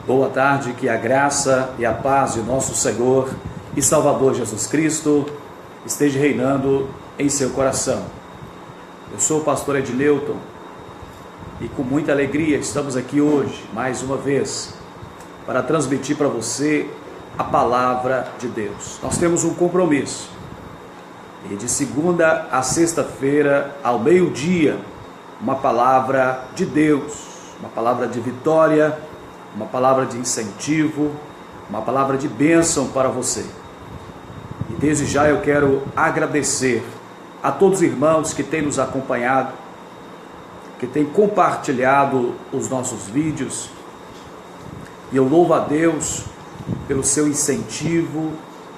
Boa tarde, que a graça e a paz de nosso Senhor e Salvador Jesus Cristo esteja reinando em seu coração. Eu sou o pastor Edneuton e com muita alegria estamos aqui hoje, mais uma vez, para transmitir para você a palavra de Deus. Nós temos um compromisso e de segunda a sexta-feira, ao meio-dia, uma palavra de Deus, uma palavra de vitória, uma palavra de incentivo, uma palavra de bênção para você. E desde já eu quero agradecer a todos os irmãos que têm nos acompanhado, que têm compartilhado os nossos vídeos, e eu louvo a Deus pelo seu incentivo,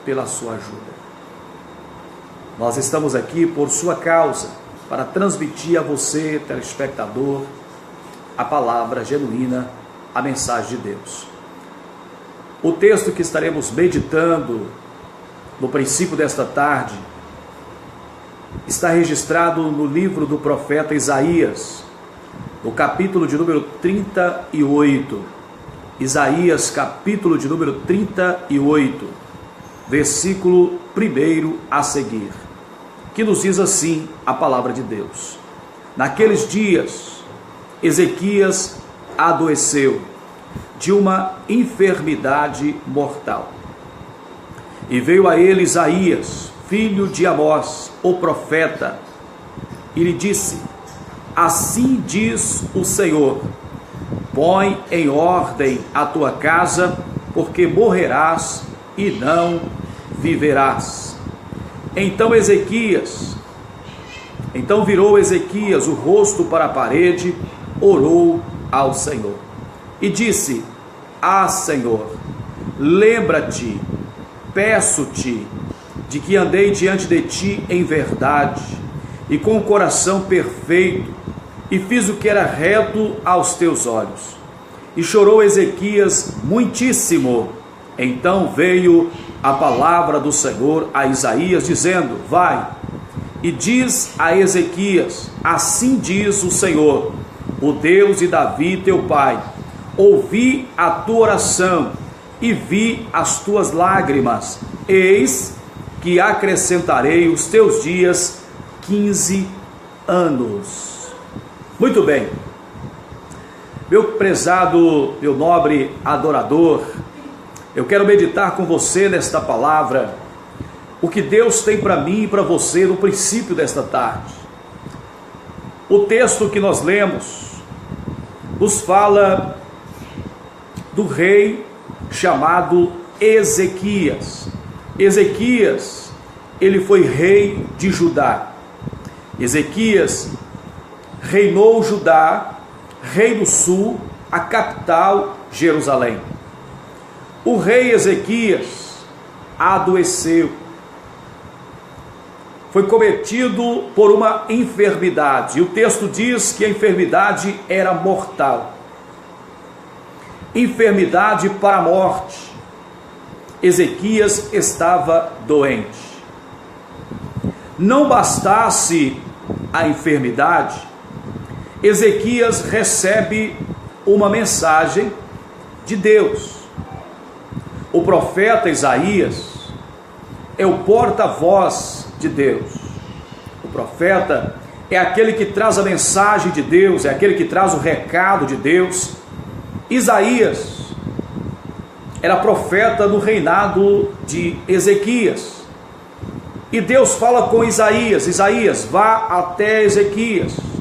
pela sua ajuda. Nós estamos aqui por sua causa, para transmitir a você, telespectador, a palavra genuína, a mensagem de Deus. O texto que estaremos meditando no princípio desta tarde está registrado no livro do profeta Isaías, no capítulo de número 38. Isaías, capítulo de número 38, versículo 1 a seguir, que nos diz assim a palavra de Deus: Naqueles dias, Ezequias adoeceu de uma enfermidade mortal. E veio a ele Isaías, filho de Amós, o profeta, e lhe disse: Assim diz o Senhor: Põe em ordem a tua casa, porque morrerás e não viverás. Então virou Ezequias o rosto para a parede, orou ao Senhor e disse: Senhor, lembra-te, peço-te, de que andei diante de ti em verdade e com o coração perfeito, e fiz o que era reto aos teus olhos. E chorou Ezequias muitíssimo. Então veio a palavra do Senhor a Isaías, dizendo: Vai e diz a Ezequias: Assim diz o Senhor, o Deus de Davi teu pai: Ouvi a tua oração e vi as tuas lágrimas. Eis que acrescentarei os teus dias 15 anos. Muito bem, meu prezado, meu nobre adorador, eu quero meditar com você nesta palavra, o que Deus tem para mim e para você no princípio desta tarde. O texto que nós lemos nos fala do rei chamado Ezequias. Ezequias, ele foi rei de Judá. Ezequias reinou Judá, rei do sul, a capital Jerusalém. O rei Ezequias adoeceu, foi cometido por uma enfermidade, e o texto diz que a enfermidade era mortal, enfermidade para a morte. Ezequias estava doente. Não bastasse a enfermidade, Ezequias recebe uma mensagem de Deus. O profeta Isaías é o porta-voz de Deus. O profeta é aquele que traz a mensagem de Deus, é aquele que traz o recado de Deus. Isaías era profeta no reinado de Ezequias. E Deus fala com Isaías: Isaías, vá até Ezequias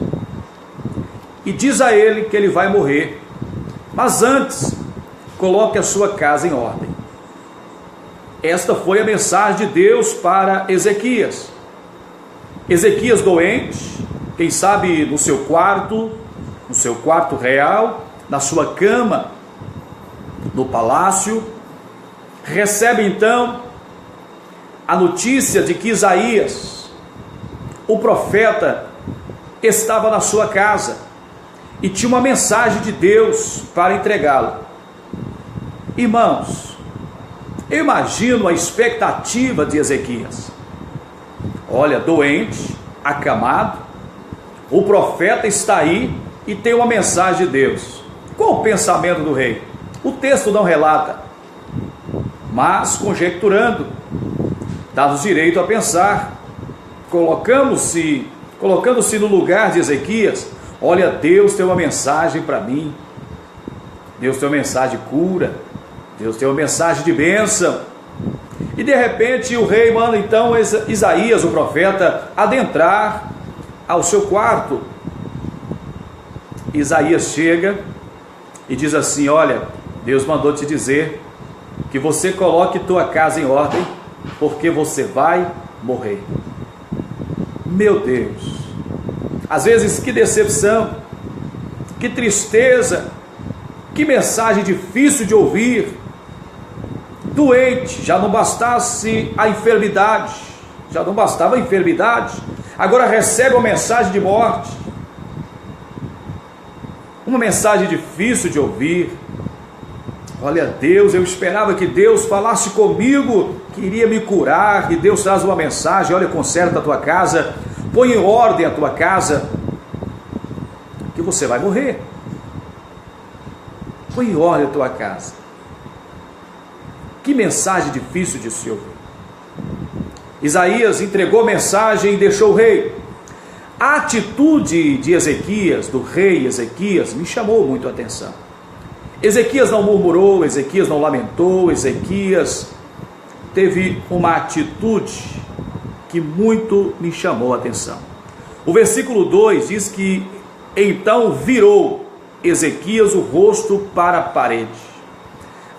e diz a ele que ele vai morrer, mas antes coloque a sua casa em ordem. Esta foi a mensagem de Deus para Ezequias. Ezequias doente, quem sabe no seu quarto real, na sua cama, no palácio, recebe então a notícia de que Isaías, o profeta, estava na sua casa e tinha uma mensagem de Deus para entregá-la. Irmãos, eu imagino a expectativa de Ezequias. Olha, doente, acamado, o profeta está aí e tem uma mensagem de Deus. Qual o pensamento do rei? O texto não relata, mas conjecturando, dá-nos direito a pensar, colocando-se no lugar de Ezequias. Olha, Deus tem uma mensagem para mim, Deus tem uma mensagem de cura, Deus tem uma mensagem de bênção. E de repente o rei manda então Isaías, o profeta, adentrar ao seu quarto. Isaías chega e diz assim: olha, Deus mandou te dizer que você coloque tua casa em ordem, porque você vai morrer. Meu Deus, às vezes que decepção, que tristeza, que mensagem difícil de ouvir. Doente, já não bastasse a enfermidade, já não bastava a enfermidade, agora recebe uma mensagem de morte, uma mensagem difícil de ouvir. Olha, Deus, eu esperava que Deus falasse comigo, que iria me curar, e Deus traz uma mensagem: olha, conserta a tua casa, põe em ordem a tua casa, que você vai morrer. Põe em ordem a tua casa. Que mensagem difícil de se ouvir. Isaías entregou a mensagem e deixou o rei. A atitude de Ezequias, do rei Ezequias, me chamou muito a atenção. Ezequias não murmurou, Ezequias não lamentou, Ezequias teve uma atitude que muito me chamou a atenção. O versículo 2 diz que então virou Ezequias o rosto para a parede.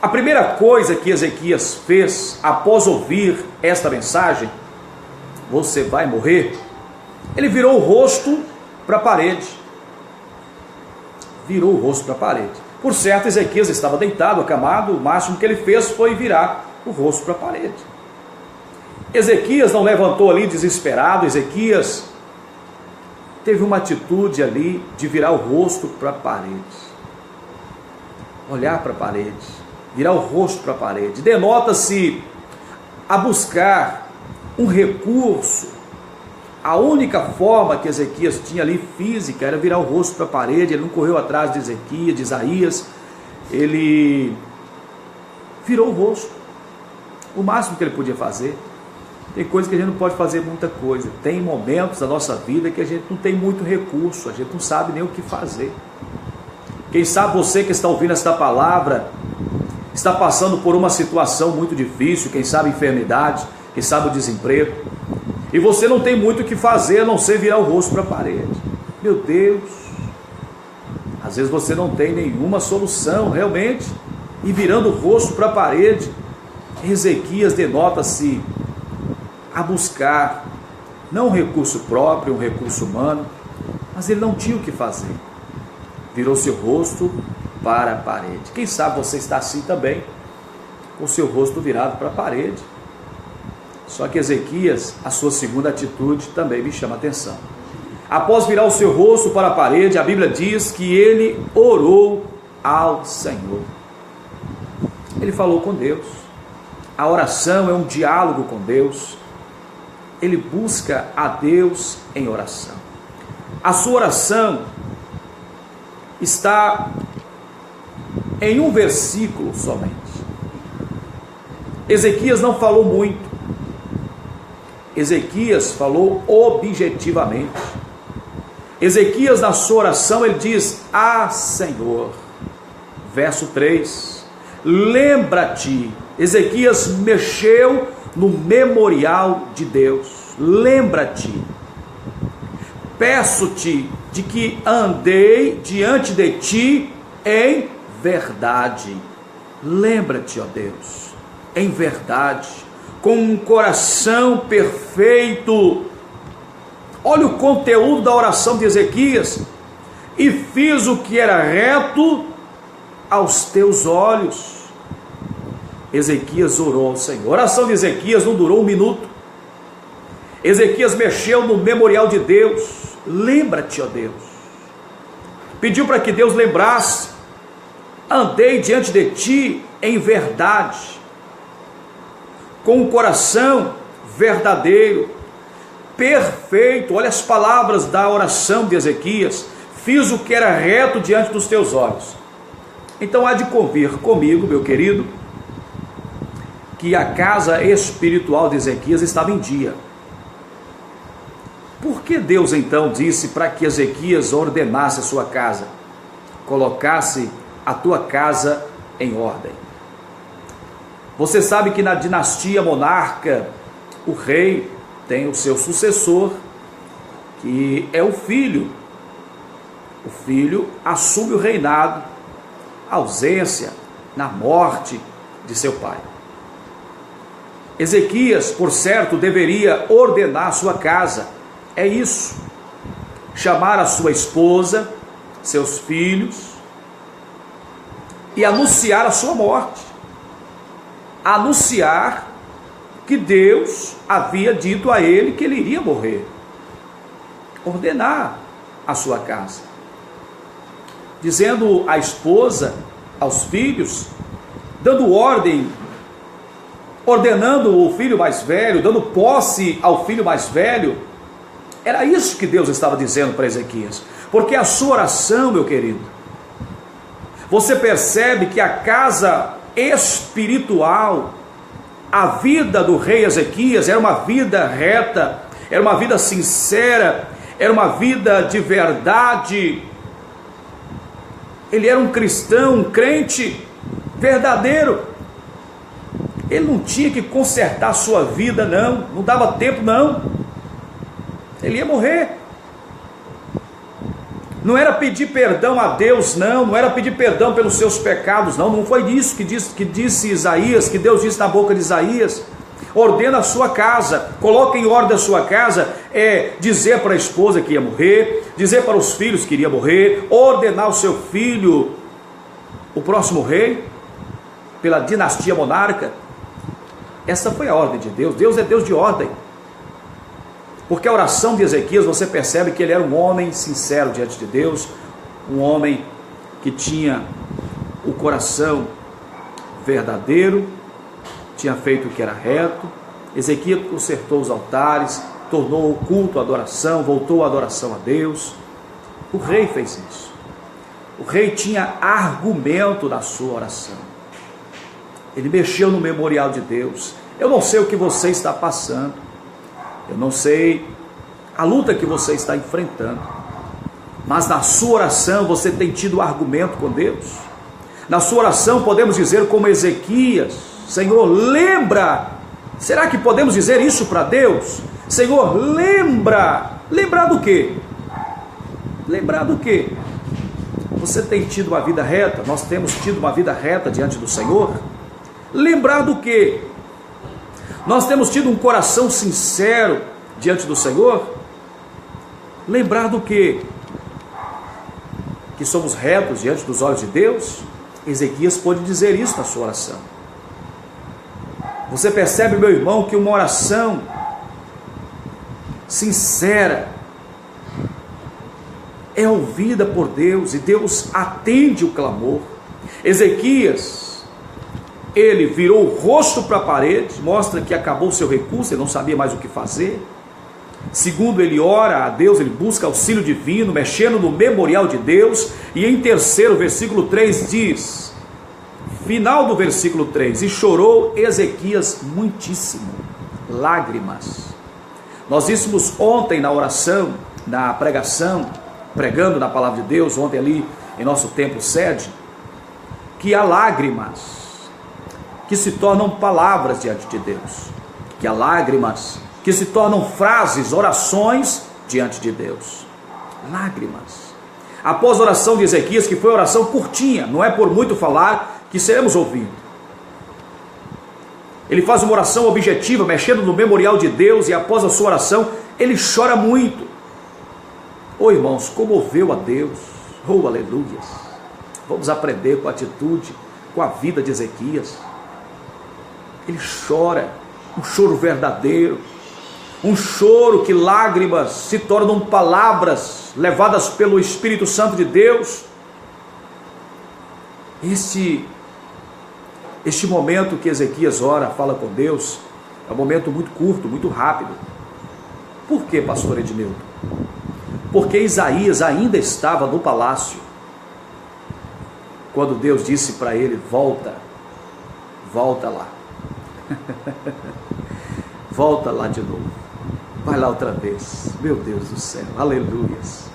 A primeira coisa que Ezequias fez após ouvir esta mensagem: você vai morrer, ele virou o rosto para a parede. Virou o rosto para a parede. Por certo, Ezequias estava deitado, acamado, o máximo que ele fez foi virar o rosto para a parede. Ezequias não levantou ali desesperado, Ezequias teve uma atitude ali de virar o rosto para a parede. Olhar para a parede. Virar o rosto para a parede, denota-se a buscar um recurso. A única forma que Ezequias tinha ali física era virar o rosto para a parede. Ele não correu atrás de Ezequias, de Isaías, ele virou o rosto, o máximo que ele podia fazer. Tem coisa que a gente não pode fazer muita coisa, tem momentos da nossa vida que a gente não tem muito recurso, a gente não sabe nem o que fazer. Quem sabe você que está ouvindo esta palavra está passando por uma situação muito difícil, quem sabe enfermidade, quem sabe o desemprego, e você não tem muito o que fazer a não ser virar o rosto para a parede. Meu Deus, às vezes você não tem nenhuma solução realmente, e virando o rosto para a parede, Ezequias denota-se a buscar, não um recurso próprio, um recurso humano, mas ele não tinha o que fazer, virou seu rosto para a parede. Quem sabe você está assim também, com seu rosto virado para a parede. Só que Ezequias, a sua segunda atitude também me chama a atenção. Após virar o seu rosto para a parede, a Bíblia diz que ele orou ao Senhor. Ele falou com Deus. A oração é um diálogo com Deus. Ele busca a Deus em oração. A sua oração está em um versículo somente. Ezequias não falou muito. Ezequias falou objetivamente. Ezequias, na sua oração, ele diz: ah, Senhor. Verso 3. Lembra-te. Ezequias mexeu no memorial de Deus. Lembra-te. Peço-te de que andei diante de ti em verdade. Lembra-te, ó Deus, em verdade, com um coração perfeito. Olha o conteúdo da oração de Ezequias: e fiz o que era reto aos teus olhos. Ezequias orou ao Senhor. A oração de Ezequias não durou um minuto. Ezequias mexeu no memorial de Deus. Lembra-te, ó Deus. Pediu para que Deus lembrasse: andei diante de ti em verdade, com um coração verdadeiro, perfeito. Olha as palavras da oração de Ezequias: fiz o que era reto diante dos teus olhos. Então há de convir comigo, meu querido, que a casa espiritual de Ezequias estava em dia. Por que Deus então disse para que Ezequias ordenasse a sua casa? Colocasse a tua casa em ordem. Você sabe que na dinastia monarca, o rei tem o seu sucessor, que é o filho. O filho assume o reinado, a ausência, na morte de seu pai. Ezequias, por certo, deveria ordenar a sua casa. É isso. Chamar a sua esposa, seus filhos, e anunciar a sua morte. Anunciar que Deus havia dito a ele que ele iria morrer. Ordenar a sua casa. Dizendo à esposa, aos filhos, dando ordem, ordenando o filho mais velho, dando posse ao filho mais velho. Era isso que Deus estava dizendo para Ezequias. Porque a sua oração, meu querido, você percebe que a casa espiritual, a vida do rei Ezequias era uma vida reta, era uma vida sincera, era uma vida de verdade. Ele era um cristão, um crente verdadeiro. Ele não tinha que consertar a sua vida, não dava tempo, não. Ele ia morrer. Não era pedir perdão a Deus, não era pedir perdão pelos seus pecados, não foi isso que disse Isaías, que Deus disse na boca de Isaías. Ordena a sua casa, coloca em ordem a sua casa, é dizer para a esposa que ia morrer, dizer para os filhos que iria morrer, ordenar o seu filho, o próximo rei, pela dinastia monarca. Essa foi a ordem de Deus. Deus é Deus de ordem. Porque a oração de Ezequias, você percebe que ele era um homem sincero diante de Deus, um homem que tinha o coração verdadeiro, tinha feito o que era reto. Ezequias consertou os altares, tornou o culto a adoração, voltou a adoração a Deus. O rei fez isso. O rei tinha argumento na sua oração. Ele mexeu no memorial de Deus. Eu não sei o que você está passando, eu não sei a luta que você está enfrentando, mas na sua oração você tem tido argumento com Deus. Na sua oração podemos dizer como Ezequias: Senhor, lembra. Será que podemos dizer isso para Deus? Senhor, lembra. Lembrar do quê? Lembrar do quê? Você tem tido uma vida reta? Nós temos tido uma vida reta diante do Senhor? Lembrar do quê? Nós temos tido um coração sincero diante do Senhor? Lembrar do quê? Que somos retos diante dos olhos de Deus? Ezequias pôde dizer isso na sua oração. Você percebe, meu irmão, que uma oração sincera é ouvida por Deus e Deus atende o clamor. Ezequias, ele virou o rosto para a parede, mostra que acabou o seu recurso, ele não sabia mais o que fazer. Segundo, ele ora a Deus, ele busca auxílio divino, mexendo no memorial de Deus. E em terceiro, versículo 3 diz, final do versículo 3, e chorou Ezequias muitíssimo, lágrimas. Nós víamos ontem na oração, na pregação, pregando na palavra de Deus, ontem ali em nosso templo sede, que há lágrimas que se tornam palavras diante de Deus, que há lágrimas que se tornam frases, orações diante de Deus. Lágrimas. Após a oração de Ezequias, que foi uma oração curtinha, não é por muito falar que seremos ouvidos. Ele faz uma oração objetiva, mexendo no memorial de Deus, e após a sua oração, ele chora muito. Oh, irmãos, comoveu a Deus. Oh, aleluias. Vamos aprender com a atitude, com a vida de Ezequias. Ele chora, um choro verdadeiro, um choro que lágrimas se tornam palavras levadas pelo Espírito Santo de Deus. Este momento que Ezequias ora, fala com Deus, é um momento muito curto, muito rápido. Por que, pastor Ednilton? Porque Isaías ainda estava no palácio. quando Deus disse para ele: volta lá. Volta lá de novo, vai lá outra vez. Meu Deus do céu, aleluias.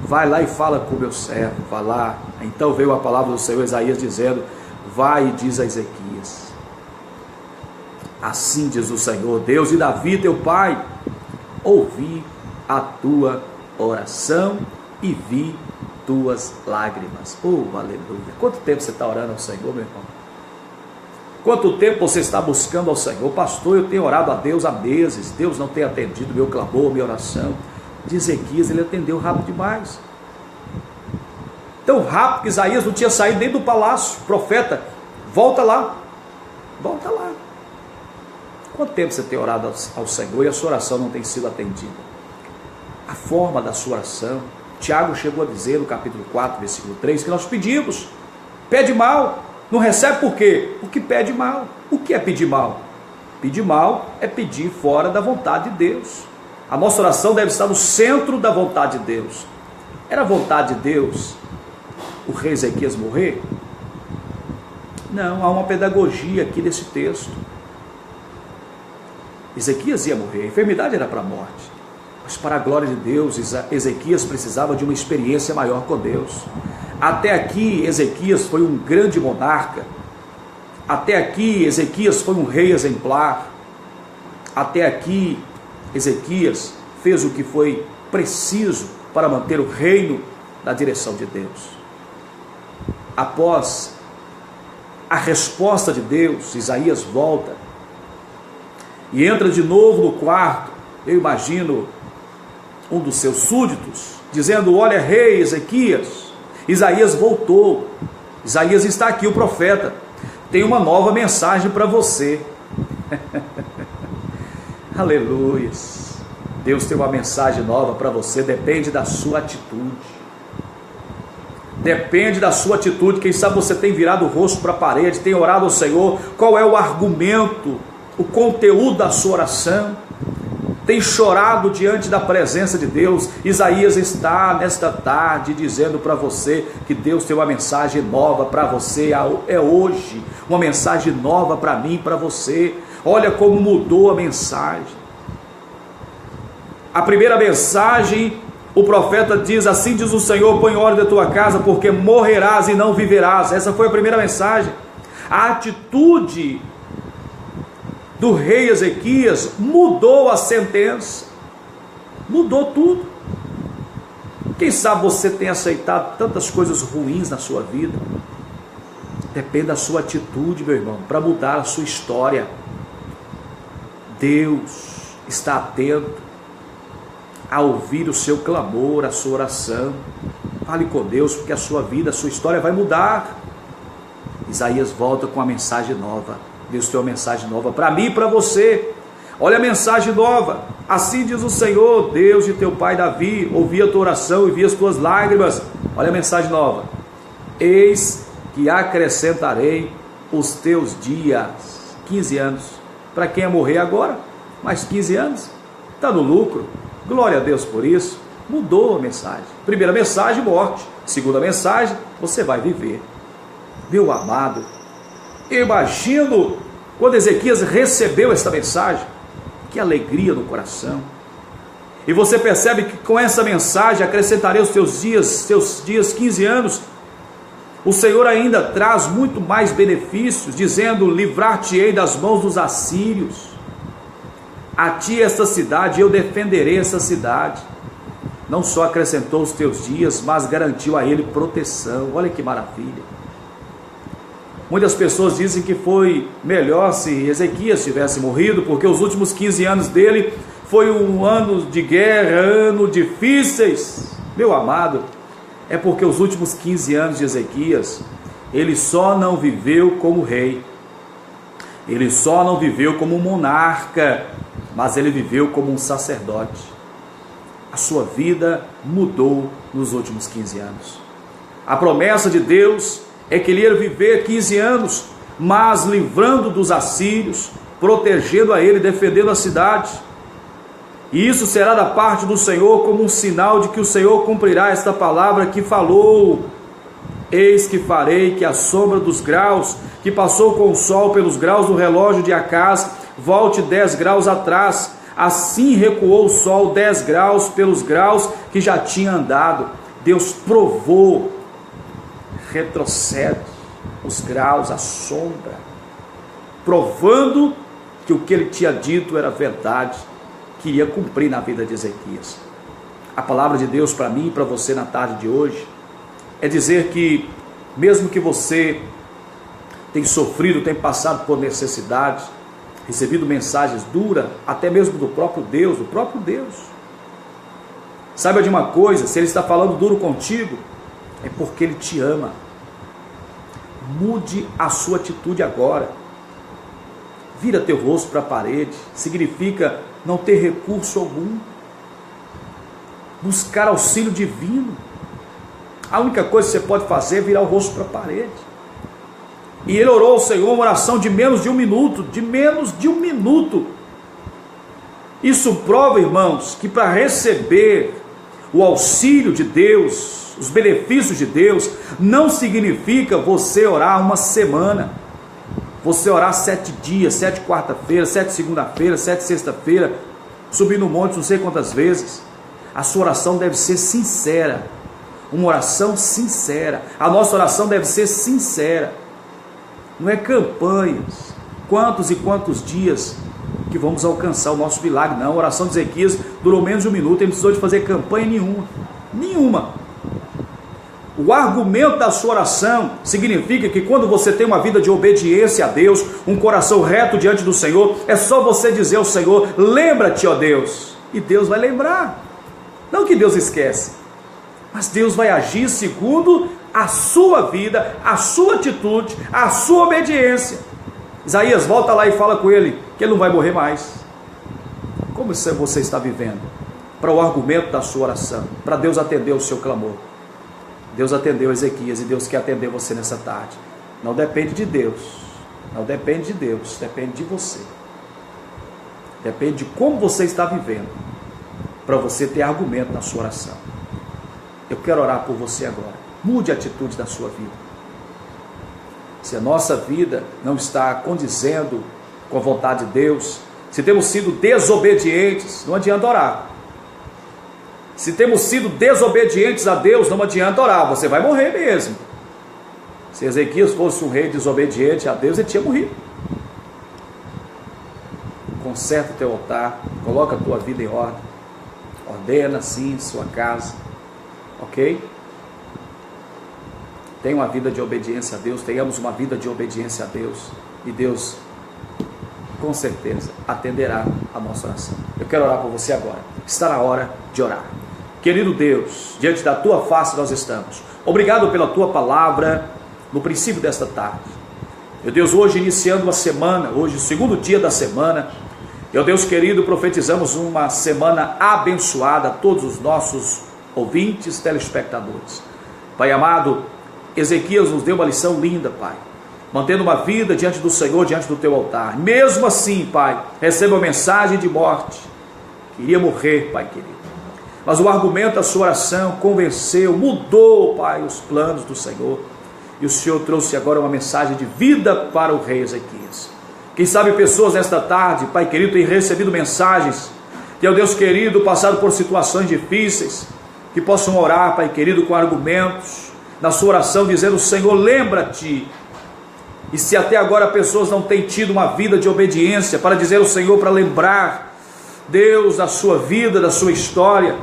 Vai lá e fala com o meu servo, vai lá. Então veio a palavra do Senhor Isaías dizendo: vai e diz a Ezequias: assim diz o Senhor, Deus de Davi teu pai, ouvi a tua oração e vi tuas lágrimas. Oh, aleluia. Quanto tempo você está orando ao Senhor, meu irmão? Quanto tempo você está buscando ao Senhor? Pastor, eu tenho orado a Deus há meses, Deus não tem atendido meu clamor, minha oração. De Ezequias, ele atendeu rápido demais. Tão rápido que Isaías não tinha saído nem do palácio. Profeta, volta lá. Volta lá. Quanto tempo você tem orado ao Senhor e a sua oração não tem sido atendida? A forma da sua oração, Tiago chegou a dizer no capítulo 4, versículo 3, que nós pedimos. Pede mal. Não recebe por quê? Porque pede mal. O que é pedir mal? Pedir mal é pedir fora da vontade de Deus. A nossa oração deve estar no centro da vontade de Deus. Era a vontade de Deus o rei Ezequias morrer? Não, há uma pedagogia aqui nesse texto. Ezequias ia morrer, a enfermidade era para a morte. Mas para a glória de Deus, Ezequias precisava de uma experiência maior com Deus. Até aqui, Ezequias foi um grande monarca. Até aqui, Ezequias foi um rei exemplar. Até aqui, Ezequias fez o que foi preciso para manter o reino na direção de Deus. Após a resposta de Deus, Isaías volta e entra de novo no quarto. Eu imagino um dos seus súditos dizendo: olha, rei Ezequias. Isaías voltou. Isaías está aqui, o profeta tem uma nova mensagem para você. Aleluia. Deus tem uma mensagem nova para você. Depende da sua atitude. Depende da sua atitude. Quem sabe você tem virado o rosto para a parede, tem orado ao Senhor. Qual é o argumento, o conteúdo da sua oração? Tem chorado diante da presença de Deus. Isaías está nesta tarde dizendo para você que Deus tem uma mensagem nova para você. É hoje uma mensagem nova para mim, para você. Olha como mudou a mensagem. A primeira mensagem, o profeta diz: assim diz o Senhor, põe ordem da tua casa, porque morrerás e não viverás. Essa foi a primeira mensagem. A atitude do rei Ezequias mudou a sentença, mudou tudo. Quem sabe você tem aceitado tantas coisas ruins na sua vida? Depende da sua atitude, meu irmão, para mudar a sua história. Deus está atento a ouvir o seu clamor, a sua oração. Fale com Deus, porque a sua vida, a sua história vai mudar. Isaías volta com uma mensagem nova. Deus tem uma mensagem nova para mim e para você. Olha a mensagem nova. Assim diz o Senhor, Deus de teu pai Davi, ouvi a tua oração e vi as tuas lágrimas. Olha a mensagem nova. Eis que acrescentarei os teus dias. 15 anos. Para quem é morrer agora, mais 15 anos. Está no lucro. Glória a Deus por isso. Mudou a mensagem. Primeira mensagem, morte. Segunda mensagem, você vai viver. Meu amado, eu imagino quando Ezequias recebeu esta mensagem, que alegria no coração. E você percebe que com essa mensagem, acrescentarei os teus dias 15 anos, o Senhor ainda traz muito mais benefícios, dizendo: livrar-te-ei das mãos dos assírios. A ti esta cidade, eu defenderei essa cidade. Não só acrescentou os teus dias, mas garantiu a ele proteção. Olha que maravilha. Muitas pessoas dizem que foi melhor se Ezequias tivesse morrido, porque os últimos 15 anos dele foi um ano de guerra, ano difíceis. Meu amado, é porque os últimos 15 anos de Ezequias, ele só não viveu como rei, ele só não viveu como um monarca, mas ele viveu como um sacerdote. A sua vida mudou nos últimos 15 anos. A promessa de Deus é que ele ia viver 15 anos, mas livrando dos assírios, protegendo a ele, defendendo a cidade. E isso será da parte do Senhor como um sinal de que o Senhor cumprirá esta palavra que falou. Eis que farei que a sombra dos graus que passou com o sol pelos graus do relógio de Acaz volte 10 graus atrás. Assim recuou o sol 10 graus pelos graus que já tinha andado. Deus provou, retrocede os graus, a sombra, provando que o que ele tinha dito era verdade, que iria cumprir na vida de Ezequias. A palavra de Deus para mim e para você na tarde de hoje é dizer que, mesmo que você tenha sofrido, tenha passado por necessidades, recebido mensagens duras, até mesmo do próprio Deus, saiba de uma coisa: se Ele está falando duro contigo, é porque Ele te ama. Mude a sua atitude agora. Vira teu rosto para a parede, significa não ter recurso algum, buscar auxílio divino. A única coisa que você pode fazer é virar o rosto para a parede. E ele orou ao Senhor uma oração de menos de um minuto, Isso prova, irmãos, que para receber o auxílio de Deus, os benefícios de Deus, não significa você orar uma semana, você orar 7 dias, 7 quarta-feira, 7 segunda-feira, 7 sexta-feira, subir no monte não sei quantas vezes. A sua oração deve ser sincera, uma oração sincera. A nossa oração deve ser sincera, não é campanhas, quantos e quantos dias que vamos alcançar o nosso milagre. Não, a oração de Ezequias durou menos de um minuto, ele não precisou de fazer campanha nenhuma. O argumento da sua oração significa que quando você tem uma vida de obediência a Deus, um coração reto diante do Senhor, é só você dizer ao Senhor: lembra-te, ó Deus, e Deus vai lembrar. Não que Deus esquece, mas Deus vai agir segundo a sua vida, a sua atitude, a sua obediência. Isaías volta lá e fala com ele que ele não vai morrer mais. Como você está vivendo? Para o argumento da sua oração, para Deus atender o seu clamor. Deus atendeu Ezequias e Deus quer atender você nessa tarde. Não depende de Deus, depende de você. Depende de como você está vivendo, para você ter argumento na sua oração. Eu quero orar por você agora. Mude a atitude da sua vida. Se a nossa vida não está condizendo com a vontade de Deus, se temos sido desobedientes, não adianta orar. Se temos sido desobedientes a Deus, não adianta orar, você vai morrer mesmo. Se Ezequias fosse um rei desobediente a Deus, ele tinha morrido. Conserta o teu altar, coloca a tua vida em ordem, ordena sim sua casa, ok? Tenha uma vida de obediência a Deus, tenhamos uma vida de obediência a Deus, e Deus com certeza atenderá a nossa oração. Eu quero orar por você agora, está na hora de orar. Querido Deus, diante da tua face nós estamos. Obrigado pela tua palavra no princípio desta tarde. Meu Deus, hoje iniciando a semana, hoje o segundo dia da semana, meu Deus querido, profetizamos uma semana abençoada a todos os nossos ouvintes, telespectadores. Pai amado, Ezequias nos deu uma lição linda, Pai, mantendo uma vida diante do Senhor, diante do teu altar. Mesmo assim, Pai, recebe uma mensagem de morte, queria morrer, Pai querido, mas o argumento da sua oração convenceu, mudou, Pai, os planos do Senhor, e o Senhor trouxe agora uma mensagem de vida para o rei Ezequias. Quem sabe pessoas nesta tarde, Pai querido, têm recebido mensagens, que, ó Deus querido, passaram por situações difíceis, que possam orar, Pai querido, com argumentos, na sua oração, dizendo: Senhor, lembra-te. E se até agora pessoas não têm tido uma vida de obediência, para dizer ao Senhor, para lembrar, Deus, da sua vida, da sua história,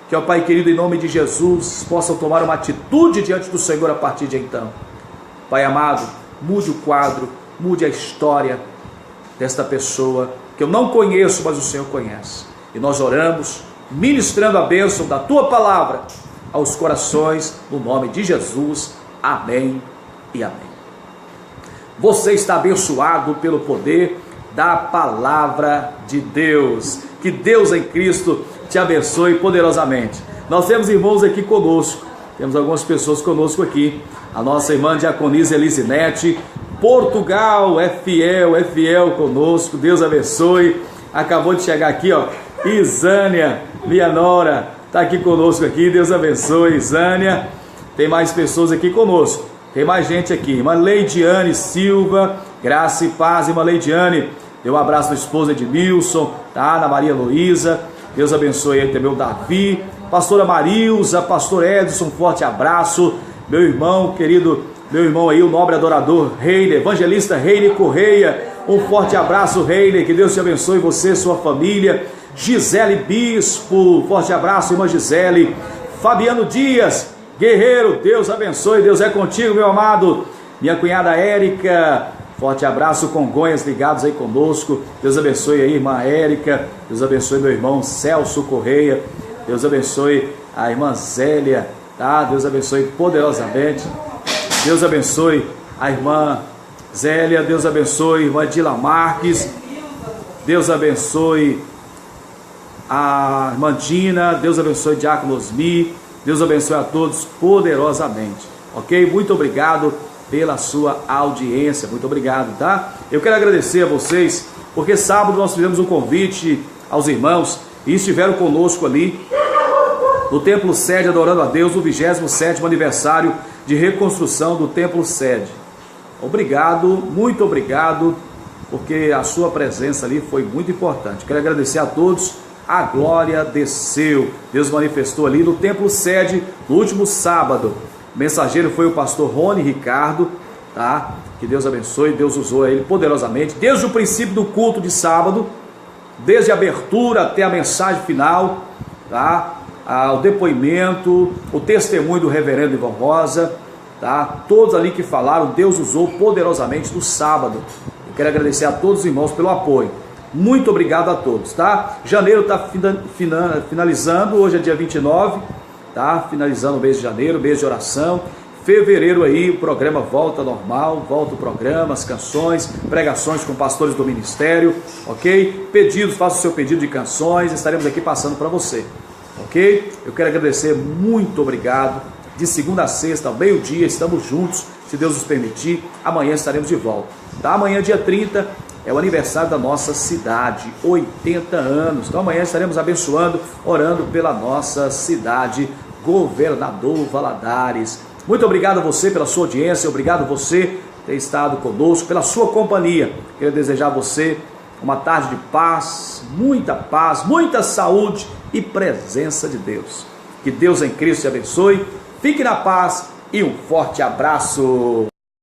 que, ó Pai querido, em nome de Jesus, possam tomar uma atitude diante do Senhor a partir de então. Pai amado, mude o quadro, mude a história desta pessoa, que eu não conheço, mas o Senhor conhece. E nós oramos, ministrando a bênção da tua palavra aos corações, no nome de Jesus, amém e amém. Você está abençoado pelo poder da palavra de Deus. Que Deus em Cristo te abençoe poderosamente. Nós temos irmãos aqui conosco, temos algumas pessoas conosco aqui. A nossa irmã Diaconisa Elisinete, Portugal, é fiel conosco, Deus abençoe. Acabou de chegar aqui, ó, Isânia, minha nora, está aqui conosco aqui, Deus abençoe, Isânia. Tem mais pessoas aqui conosco. Tem mais gente aqui. Irmã Leidiane Silva, graça e paz, irmã Leidiane. Dê um abraço na esposa Edmilson, tá? Na Maria Luísa. Deus abençoe aí também o Davi. Pastora Marilza, pastor Edson, um forte abraço. Meu irmão querido, meu irmão aí, o nobre adorador Reiner, evangelista Reiner Correia. Um forte abraço, Reiner. Que Deus te abençoe, você, sua família. Gisele Bispo, forte abraço, irmã Gisele. Fabiano Dias, guerreiro, Deus abençoe, Deus é contigo, meu amado. Minha cunhada Érica, forte abraço, Congonhas ligados aí conosco. Deus abençoe aí, irmã Érica. Deus abençoe meu irmão Celso Correia. Deus abençoe a irmã Zélia, tá? Deus abençoe poderosamente. Deus abençoe a irmã Zélia. Deus abençoe a irmã Dila Marques. Deus abençoe a irmã Dina. Deus abençoe Diácono Osmi. Deus abençoe a todos poderosamente, ok? Muito obrigado pela sua audiência, muito obrigado, tá? Eu quero agradecer a vocês, porque sábado nós fizemos um convite aos irmãos e estiveram conosco ali no Templo Sede, adorando a Deus, no 27º aniversário de reconstrução do Templo Sede. Obrigado, muito obrigado, porque a sua presença ali foi muito importante. Quero agradecer a todos. A glória desceu, Deus manifestou ali no Templo Sede no último sábado. O mensageiro foi o pastor Rony Ricardo, tá? Que Deus abençoe, Deus usou ele poderosamente, desde o princípio do culto de sábado, desde a abertura até a mensagem final, tá? O depoimento, o testemunho do reverendo Ivan Rosa, tá? Todos ali que falaram, Deus usou poderosamente no sábado. Eu quero agradecer a todos os irmãos pelo apoio. Muito obrigado a todos, tá? Janeiro está finalizando, hoje é dia 29, tá? Finalizando o mês de janeiro, mês de oração. Fevereiro aí o programa volta normal, volta o programa, as canções, pregações com pastores do ministério, ok? Pedidos, faça o seu pedido de canções, estaremos aqui passando para você, ok? Eu quero agradecer, muito obrigado. De segunda a sexta, ao meio-dia, estamos juntos, se Deus nos permitir. Amanhã estaremos de volta, tá? Amanhã, dia 30, é o aniversário da nossa cidade, 80 anos. Então amanhã estaremos abençoando, orando pela nossa cidade, Governador Valadares. Muito obrigado a você pela sua audiência, obrigado a você por ter estado conosco, pela sua companhia. Quero desejar a você uma tarde de paz, muita saúde e presença de Deus. Que Deus em Cristo te abençoe, fique na paz e um forte abraço.